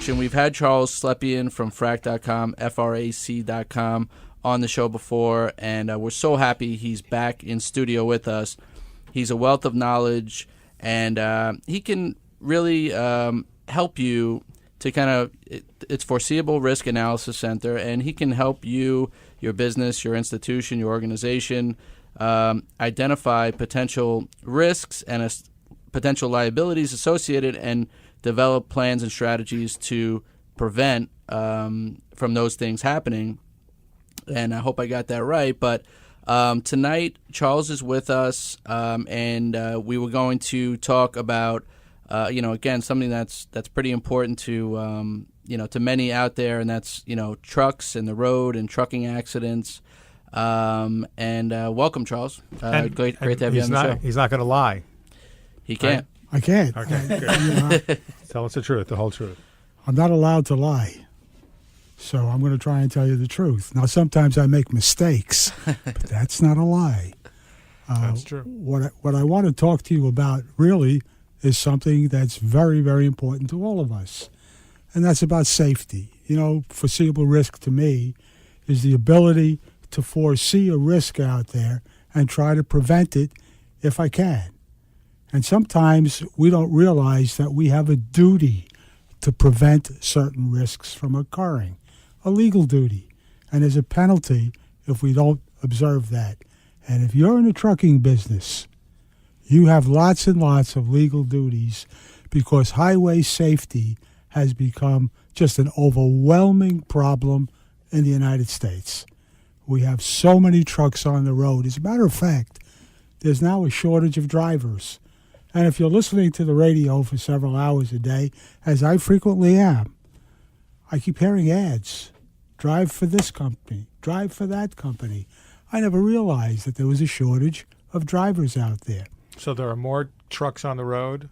introduction. We've had Charles Slepian from frac.com, FRAC.com, on the show before, and we're so happy he's back in studio with us. He's a wealth of knowledge, and he can really help you to kind of, it's Foreseeable Risk Analysis Center, and he can help you, your business, your institution, your organization, identify potential risks and potential liabilities associated and develop plans and strategies to prevent from those things happening. And I hope I got that right. But tonight, Charles is with us, and we were going to talk about, again, something that's pretty important to, to many out there, and that's, trucks and the road and trucking accidents. And welcome, Charles. Great to have you on the show. He's not going to lie. He can't. I can't. Okay, good. Tell us the truth, the whole truth. I'm not allowed to lie. So I'm going to try and tell you the truth. Now, sometimes I make mistakes, but that's not a lie. That's true. What I want to talk to you about really is something that's very, very important to all of us, and that's about safety. Foreseeable risk to me is the ability to foresee a risk out there and try to prevent it if I can. And sometimes we don't realize that we have a duty to prevent certain risks from occurring, a legal duty. And there's a penalty if we don't observe that. And if you're in the trucking business, you have lots and lots of legal duties because highway safety has become just an overwhelming problem in the United States. We have so many trucks on the road. As a matter of fact, there's now a shortage of drivers. And if you're listening to the radio for several hours a day, as I frequently am, I keep hearing ads. Drive for this company. Drive for that company. I never realized that there was a shortage of drivers out there. So there are more trucks on the road,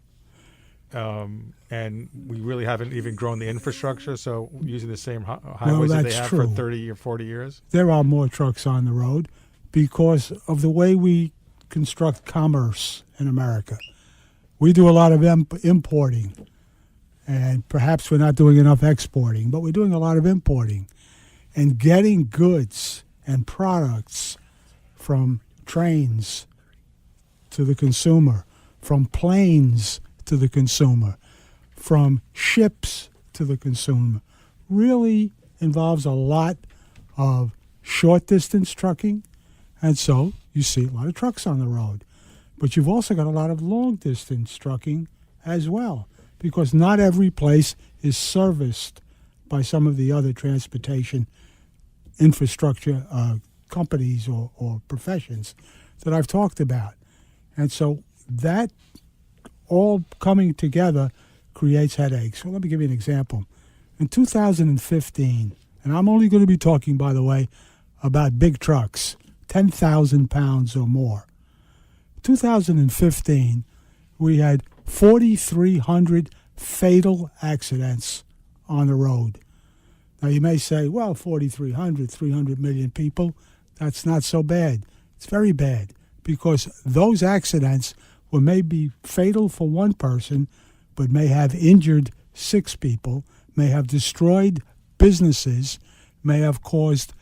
and we really haven't even grown the infrastructure, so using the same highways that they have for 30 or 40 years? There are more trucks on the road because of the way we construct commerce in America. We do a lot of importing, and perhaps we're not doing enough exporting, but we're doing a lot of importing. And getting goods and products from trains to the consumer, from planes to the consumer, from ships to the consumer, really involves a lot of short-distance trucking, and so you see a lot of trucks on the road. But you've also got a lot of long-distance trucking as well, because not every place is serviced by some of the other transportation infrastructure companies or professions that I've talked about. And so that all coming together creates headaches. So let me give you an example. In 2015, and I'm only going to be talking, by the way, about big trucks, 10,000 pounds or more. 2015, we had 4,300 fatal accidents on the road. Now, you may say, well, 4,300, 300 million people, that's not so bad. It's very bad because those accidents were maybe fatal for one person, but may have injured 6 people, may have destroyed businesses, may have caused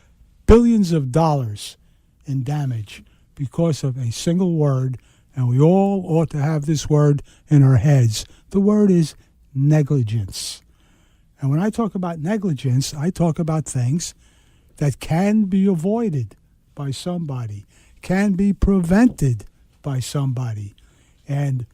billions of dollars in damage because of a single word, and we all ought to have this word in our heads. The word is negligence. And when I talk about negligence, I talk about things that can be avoided by somebody, can be prevented by somebody. And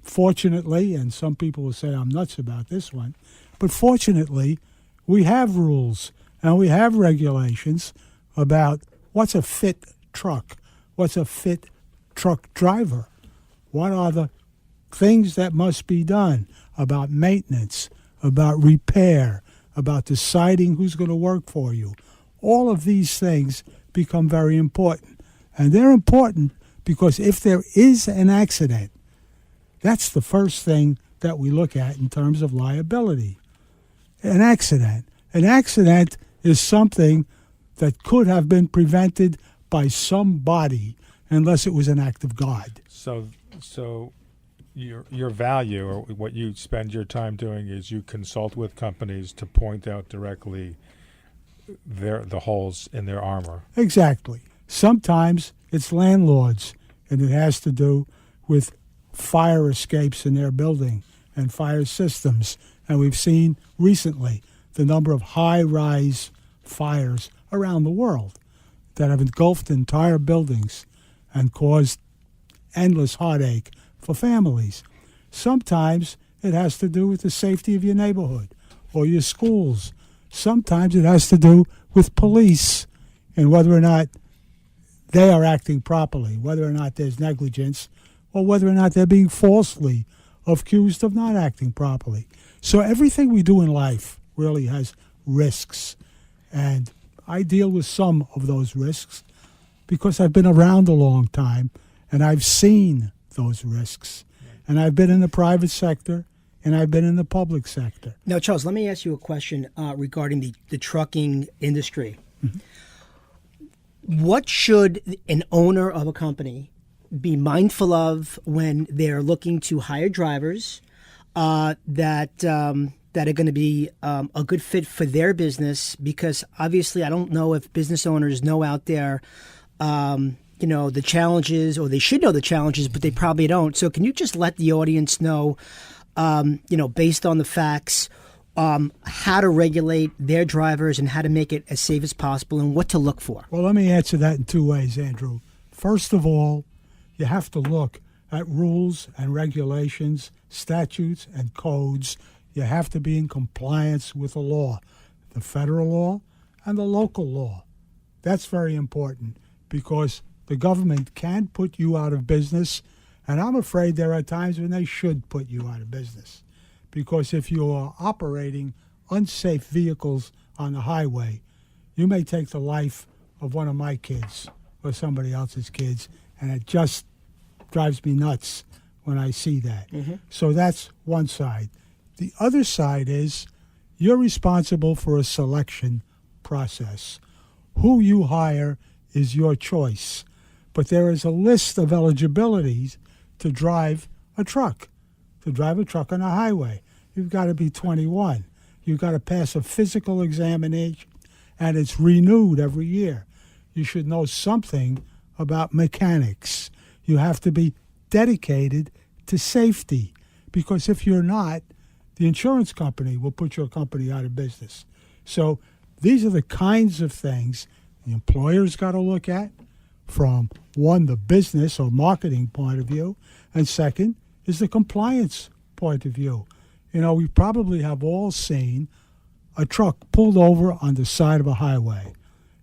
fortunately, and some people will say I'm nuts about this one, but fortunately, we have rules and we have regulations about what's a fit truck, what's a fit truck driver, what are the things that must be done about maintenance, about repair, about deciding who's going to work for you. All of these things become very important. And they're important because if there is an accident, that's the first thing that we look at in terms of liability. An accident. An accident is something that could have been prevented by somebody unless it was an act of God. So your value, or what you spend your time doing, is you consult with companies to point out directly the holes in their armor. Exactly. Sometimes it's landlords, and it has to do with fire escapes in their building and fire systems. And we've seen recently the number of high-rise fires around the world that have engulfed entire buildings and caused endless heartache for families. Sometimes it has to do with the safety of your neighborhood or your schools. Sometimes it has to do with police and whether or not they are acting properly, whether or not there's negligence, or whether or not they're being falsely accused of not acting properly. So everything we do in life really has risks. And I deal with some of those risks because I've been around a long time and I've seen those risks. And I've been in the private sector and I've been in the public sector. Now, Charles, let me ask you a question regarding the trucking industry. Mm-hmm. What should an owner of a company be mindful of when they're looking to hire drivers that are going to be a good fit for their business? Because obviously, I don't know if business owners know out there, the challenges, or they should know the challenges, but they probably don't. So can you just let the audience know, based on the facts, how to regulate their drivers and how to make it as safe as possible and what to look for? Well, let me answer that in two ways, Andrew. First of all, you have to look at rules and regulations, statutes and codes. You have to be in compliance with the law, the federal law and the local law. That's very important because the government can put you out of business, and I'm afraid there are times when they should put you out of business. Because if you are operating unsafe vehicles on the highway, you may take the life of one of my kids or somebody else's kids, and it just drives me nuts when I see that. Mm-hmm. So that's one side. The other side is you're responsible for a selection process. Who you hire is your choice, but there is a list of eligibilities to drive a truck. To drive a truck on a highway, you've got to be 21. You've got to pass a physical examination, and it's renewed every year. You should know something about mechanics. You have to be dedicated to safety, because if you're not, the insurance company will put your company out of business. So these are the kinds of things the employer's got to look at from, one, the business or marketing point of view, and second, is the compliance point of view. We probably have all seen a truck pulled over on the side of a highway,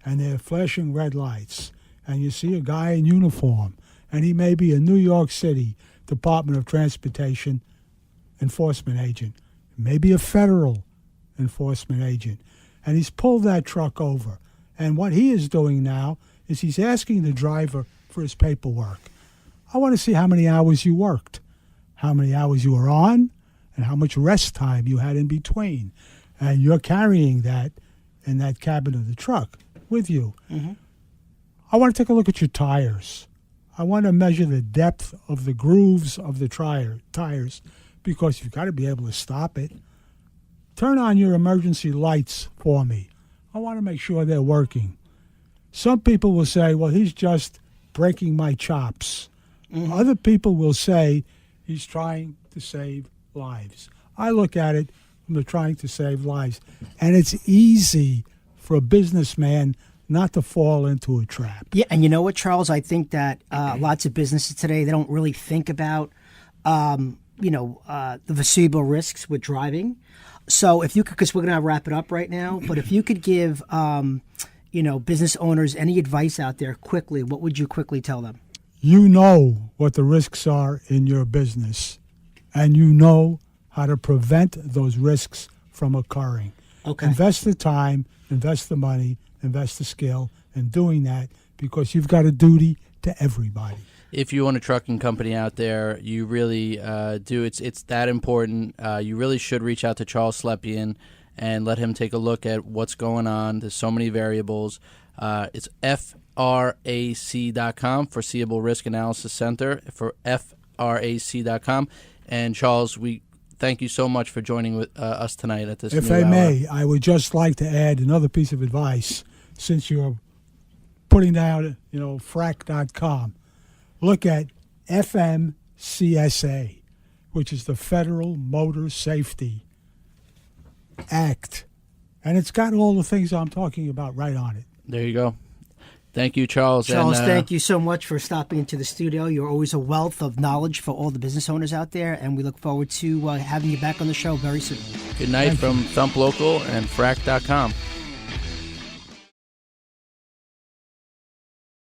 and they're flashing red lights, and you see a guy in uniform, and he may be a New York City Department of Transportation enforcement agent, maybe a federal enforcement agent, and he's pulled that truck over. And what he is doing now is he's asking the driver for his paperwork. I want to see how many hours you worked, how many hours you were on, and how much rest time you had in between. And you're carrying that in that cabin of the truck with you. Mm-hmm. I want to take a look at your tires. I want to measure the depth of the grooves of the tires, because you've got to be able to stop it. Turn on your emergency lights for me. I want to make sure they're working. Some people will say, well, he's just breaking my chops. Mm-hmm. Other people will say he's trying to save lives. I look at it from the trying to save lives. And it's easy for a businessman not to fall into a trap. Yeah, and you know what, Charles? I think that lots of businesses today, they don't really think about, the foreseeable risks with driving. So if you could, because we're going to wrap it up right now, but if you could give, business owners any advice out there quickly, what would you quickly tell them? You know what the risks are in your business, and you know how to prevent those risks from occurring. Okay. Invest the time, invest the money, invest the skill in doing that, because you've got a duty to everybody. If you own a trucking company out there, you really do. It's that important. You really should reach out to Charles Slepian and let him take a look at what's going on. There's so many variables. It's FRAC.com, Foreseeable Risk Analysis Center, for frac.com. And Charles, we thank you so much for joining with us tonight at this. If new I hour. may, I would just like to add another piece of advice. Since you're putting down, frac.com, look at FMCSA, which is the Federal Motor Safety Act. And it's got all the things I'm talking about right on it. There you go. Thank you, Charles. Charles, and, thank you so much for stopping into the studio. You're always a wealth of knowledge for all the business owners out there, and we look forward to having you back on the show very soon. Good night from Thump Local and frac.com.